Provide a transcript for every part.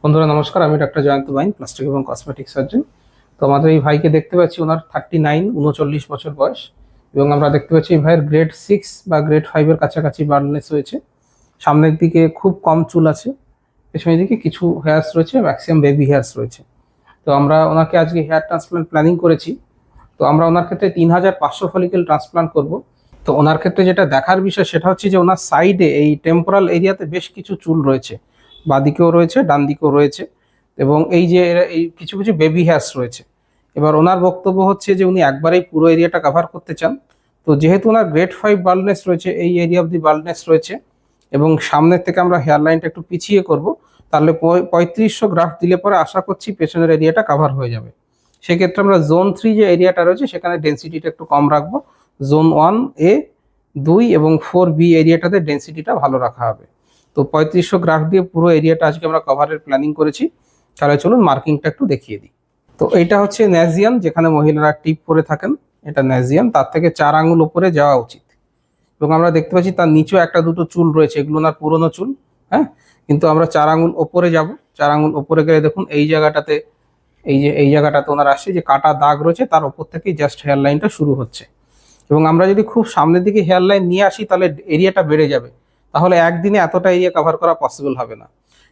বন্ধুরা নমস্কার, আমি ডক্টর জয়ন্ত বাইন, প্লাস্টিক এবং কসমেটিক সার্জন। তো আমাদের এই ভাইকে দেখতে পাচ্ছি, ওনার 39 বছর বয়স, এবং আমরা দেখতে পাচ্ছি এই ভাইয়ের গ্রেড 6 বা গ্রেড 5-এর কাছাকাছি বার্ডনেস রয়েছে। সামনের দিকে খুব কম চুল আছে, পেছনের দিকে কিছু হেয়ার্স রয়েছে, ম্যাক্সিমাম বেবি হেয়ার্স রয়েছে। তো আমরা ওনাকে আজকে হেয়ার ট্রান্সপ্লান্ট প্ল্যানিং করেছি। তো আমরা ওনার ক্ষেত্রে 3500 ফলিকেল ট্রান্সপ্লান্ট করব। তো ওনার ক্ষেত্রে যেটা দেখার বিষয় সেটা হচ্ছে যে ওনার সাইডে এই টেম্পোরাল এরিয়াতে বেশ কিছু চুল রয়েছে, বাঁদিকেও রয়েছে, ডান দিকেও রয়েছে, এবং এই যে এই কিছু কিছু বেবি হেয়ার্স রয়েছে। এবার ওনার বক্তব্য হচ্ছে যে উনি একবারেই পুরো এরিয়াটা কভার করতে চান। তো যেহেতু ওনার গ্রেড 5 বাল্ডনেস রয়েছে, এই এরিয়া অব দি বাল্ডনেস রয়েছে, এবং সামনের থেকে আমরা হেয়ার লাইনটা একটু পিছিয়ে করব, তাহলে 3500 গ্রাফট দিলে পরে আশা করছি পেছনের এরিয়াটা কভার হয়ে যাবে। সেক্ষেত্রে আমরা জোন 3 যে এরিয়াটা রয়েছে সেখানে ডেন্সিটিটা একটু কম রাখবো। জোন 1A, 2 এবং 4B এরিয়াটাতে ডেন্সিটিটা ভালো রাখা হবে। তো 3500 গ্রাফট দিয়ে পুরো এরিয়াটা আজকে আমরা কভারের প্ল্যানিং করেছি। তাহলে চলুন মার্কিংটা একটু দেখিয়ে দিই। তো এইটা হচ্ছে ন্যাজিয়ান, যেখানে মহিলারা টিপ পরে থাকেন, এটা ন্যাজিয়ান। তার থেকে 4 আঙুল উপরে যাওয়া উচিত, এবং আমরা দেখতে পাচ্ছি তার নিচেও একটা দুটো চুল রয়েছে, এগুলো ওনার পুরনো চুল। হ্যাঁ, কিন্তু আমরা 4 আঙুল ওপরে যাব। 4 আঙুল ওপরে গেলে দেখুন এই জায়গাটাতে, এই জায়গাটাতে ওনার আসছে যে কাটা দাগ রয়েছে, তার ওপর থেকেই জাস্ট হেয়ার লাইনটা শুরু হচ্ছে। এবং আমরা যদি খুব সামনের দিকে হেয়ার লাইন নিয়ে আসি তাহলে এরিয়াটা বেড়ে যাবে, তাহলে একদিনে এতটা এরিয়া কভার করা পসিবল হবে না।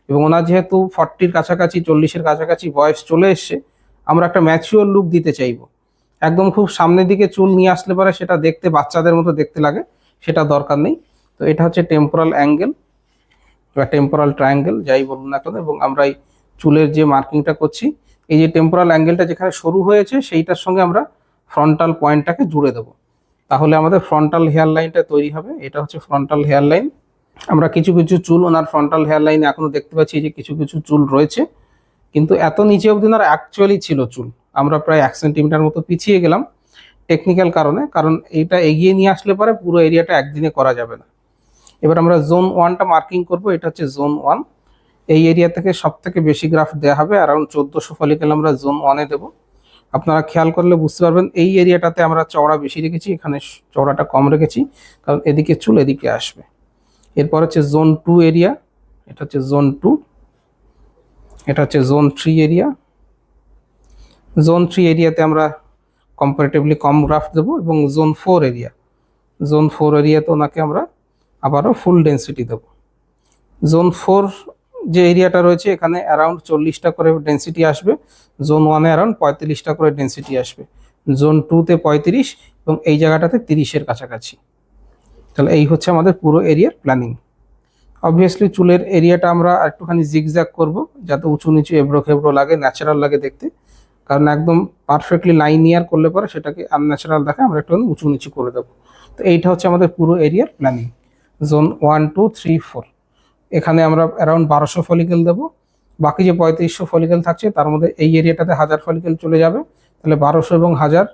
এবং ওনার যেহেতু 40-র কাছাকাছি, 40-এর কাছাকাছি বয়স চলে এসছে, আমরা একটা ম্যাচিওর লুক দিতে চাইবো। একদম খুব সামনের দিকে চুল নিয়ে আসলে পরে সেটা দেখতে বাচ্চাদের মতো দেখতে লাগে, সেটা দরকার নেই। তো এটা হচ্ছে টেম্পোরাল অ্যাঙ্গেল বা টেম্পোরাল ট্রায়াঙ্গেল, যাই বলুন না কেন। এবং আমরা এই চুলের যে মার্কিংটা করছি, এই যে টেম্পোরাল অ্যাঙ্গেলটা যেখানে শুরু হয়েছে সেইটার সঙ্গে আমরা ফ্রন্টাল পয়েন্টটাকে জুড়ে দেবো, তাহলে আমাদের ফ্রন্টাল হেয়ার লাইনটা তৈরি হবে। এটা হচ্ছে ফ্রন্টাল হেয়ার লাইন। আমরা কিছু কিছু চুল ওনার ফ্রন্টাল হেয়ার লাইনে এখনো দেখতে পাচ্ছি যে কিছু কিছু চুল রয়েছে, কিন্তু এত নিচে অবধি ওনার অ্যাকচুয়ালি ছিল চুল। আমরা প্রায় 1 সেন্টিমিটার মতো পিছিয়ে গেলাম টেকনিক্যাল কারণে, কারণ এইটা এগিয়ে নিয়ে আসলে পরে পুরো এরিয়াটা একদিনে করা যাবে না। এবার আমরা জোন 1টা মার্কিং করব। এটা হচ্ছে জোন 1। এই এরিয়া থেকে সব থেকে বেশি গ্রাফট দেওয়া হবে, অ্যারাউন্ড 1400 ফলিকেল আমরা জোন 1-এ দেবো। আপনারা খেয়াল করলে বুঝতে পারবেন এই এরিয়াটাতে আমরা চওড়া বেশি রেখেছি, এখানে চওড়াটা কম রেখেছি, কারণ এদিকে চুল এদিকে আসবে। এরপর হচ্ছে জোন 2 এরিয়া, এটা হচ্ছে জোন 2। এটা হচ্ছে জোন 3 এরিয়া। জোন 3 এরিয়াতে আমরা কম্পারেটিভলি কম গ্রাফট দেবো। এবং জোন 4 এরিয়া, জোন 4 এরিয়াতে ওনাকে আমরা আবারও ফুল ডেন্সিটি দেবো। জোন 4 যে এরিয়াটা রয়েছে এখানে অ্যারাউন্ড 40টা করে ডেন্সিটি আসবে। জোন 1-এ অ্যারাউন্ড 35টা করে ডেন্সিটি আসবে। জোন 2-তে 35, এবং এই জায়গাটাতে 30-এর কাছাকাছি। তাহলে এই হচ্ছে আমাদের পুরো এরিয়ার প্ল্যানিং। অবভিয়াসলি চুলের এরিয়াটা আমরা একটুখানি জিগজ্যাগ করব, যাতে উঁচু নিচু এবড়ো খেবড়ো লাগে, ন্যাচারাল লাগে দেখতে। কারণ একদম পারফেক্টলি লাইনিয়ার করলে পরে সেটাকে আনন্যাচারাল দেখে, আমরা একটুখানি উঁচু নিচু করে দেবো। তো এইটা হচ্ছে আমাদের পুরো এরিয়ার প্ল্যানিং। জোন 1, 2, 3, 4 এখানে আমরা অ্যারাউন্ড 1200 ফলিকেল দেবো। বাকি যে 3500 ফলিকেল থাকছে তার মধ্যে এই এরিয়াটাতে 1000 ফলিকেল চলে যাবে, তাহলে 1200 এবং 1000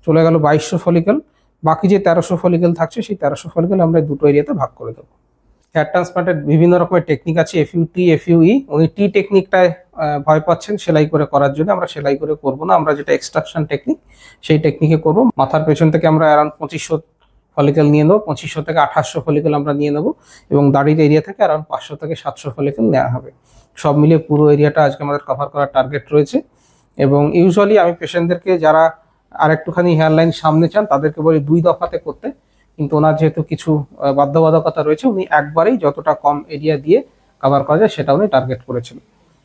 চলে গেল 2200 ফলিকেল। বাকি যে 1300 ফলিকেল থাকছে সেই 1300 ফলিকেল আমরা দুটো এরিয়াতে ভাগ করে দেবো। হেয়ার ট্রান্সপ্লান্টের বিভিন্ন রকমের টেকনিক আছে, FUT, FUE। উনি টি টেকনিকটায় ভয় পাচ্ছেন সেলাই করে করার জন্য। আমরা সেলাই করে করব না, আমরা যেটা এক্সট্রাকশন টেকনিক সেই টেকনিকে করব। মাথার পেছন থেকে আমরা অ্যারাউন্ড 2500 ফলিকেল নিয়ে নেবো, 2500 থেকে 2800 ফলিকেল আমরা নিয়ে নেবো, এবং দাড়ির এরিয়া থেকে অ্যারাউন্ড 500 থেকে 700 ফলিকেল নেওয়া হবে। সব মিলিয়ে পুরো এরিয়াটা আজকে আমাদের কভার করার টার্গেট রয়েছে। এবং ইউজুয়ালি আমি পেশেন্টদেরকে যারা আর একটুখানি হেয়ার লাইন সামনে চান তাদেরকে বলি 2 দফাতে করতে, কিন্তু ওনার যেহেতু কিছু বাধ্যবাধকতা রয়েছে, উনি একবারেই যতটা কম এরিয়া দিয়ে কভার করা যায় সেটা উনি টার্গেট করেছেন।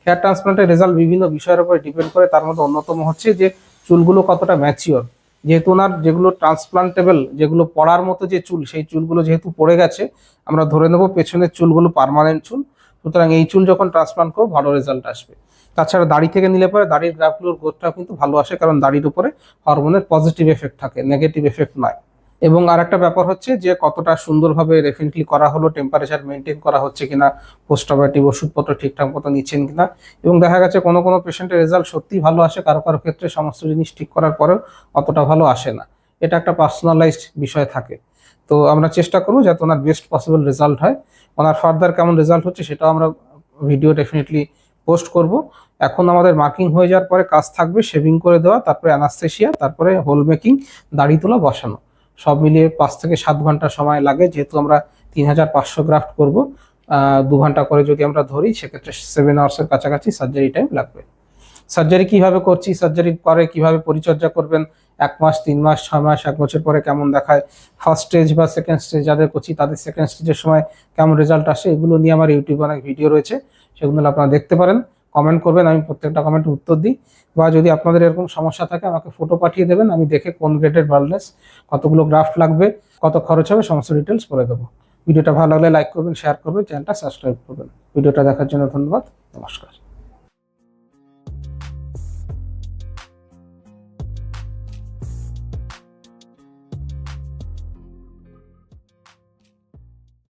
হেয়ার ট্রান্সপ্লান্টের রেজাল্ট বিভিন্ন বিষয়ের উপরে ডিপেন্ড করে, তার মধ্যে অন্যতম হচ্ছে যে চুলগুলো কতটা ম্যাচিওর। যেহেতু ওনার যেগুলো ট্রান্সপ্লান্টেবল, যেগুলো পড়ার মতো যে চুল, সেই চুলগুলো যেহেতু পড়ে গেছে, আমরা ধরে নেব পেছনের চুলগুলো পার্মানেন্ট চুল। সুতরাং এই চুল যখন ট্রান্সপ্লান্ট করবো ভালো রেজাল্ট আসবে। তাছাড়া দাড়ি থেকে নিলে পরে দাড়ির গ্রাফগুলোর গ্রোথটাও কিন্তু ভালো আসে, কারণ দাড়ির উপরে হরমোনের পজিটিভ এফেক্ট থাকে, নেগেটিভ এফেক্ট নয়। এবং আর একটা ব্যাপার হচ্ছে যে কতটা সুন্দরভাবে রেফিনেটলি করা হলো, টেম্পারেচার মেনটেন করা হচ্ছে কিনা, পোস্ট অপারেটিভ ওষুধপত্র ঠিকঠাক মতো নিচ্ছেন কিনা। এবং দেখা গেছে কোনো কোনো পেশেন্টের রেজাল্ট সত্যিই ভালো আসে, কারো কারো ক্ষেত্রে সমস্ত জিনিস ঠিক করার পরেও অতটা ভালো আসে না। এটা একটা পার্সোনালাইজড বিষয় থাকে। তো আমরা চেষ্টা করবো যাতে ওনার বেস্ট পসিবল রেজাল্ট হয়। ওনার ফার্দার কেমন রেজাল্ট হচ্ছে সেটাও আমরা ভিডিও ডেফিনেটলি পোস্ট করব। এখন আমাদের মার্কিং হয়ে যাওয়ার পরে কাজ থাকবে শেভিং করে দেওয়া, তারপরে অ্যানাস্থেসিয়া, তারপরে হোল মেকিং, দাড়ি তোলা, বসানো। সব মিলিয়ে 5 থেকে 7 ঘন্টা সময় লাগে, যেহেতু আমরা 3500 গ্রাফট করব। 2 ঘন্টা করে যদি আমরা ধরি, সেক্ষেত্রে 7 আওয়ার্সের কাছাকাছি সার্জারি টাইম লাগবে। সার্জারি কিভাবে করছি, সার্জারির পরে কিভাবে পরিচর্যা করবেন, 1 মাস, 3 মাস, 6 মাস, 1 বছর পরে কেমন দেখায়, ফার্স্ট স্টেজ বা সেকেন্ড স্টেজ যাদের করছি তাদের সেকেন্ড স্টেজের সময় কেমন রেজাল্ট আসে, এগুলো নিয়ে আমার ইউটিউবে অনেক ভিডিও রয়েছে, সেগুলো আপনারা দেখতে পারেন। কমেন্ট করবেন, আমি প্রত্যেকটা কমেন্টে উত্তর দিই। বা যদি আপনাদের এরকম সমস্যা থাকে আমাকে ফটো পাঠিয়ে দেবেন, আমি দেখে কোন গ্রেডের বার্নলেস, কতগুলো গ্রাফট লাগবে, কত খরচ হবে, সমস্ত ডিটেলস বলে দেবো। ভিডিওটা ভালো লাগলে লাইক করবেন, শেয়ার করবেন, চ্যানেলটা সাবস্ক্রাইব করবেন। ভিডিওটা দেখার জন্য ধন্যবাদ, নমস্কার।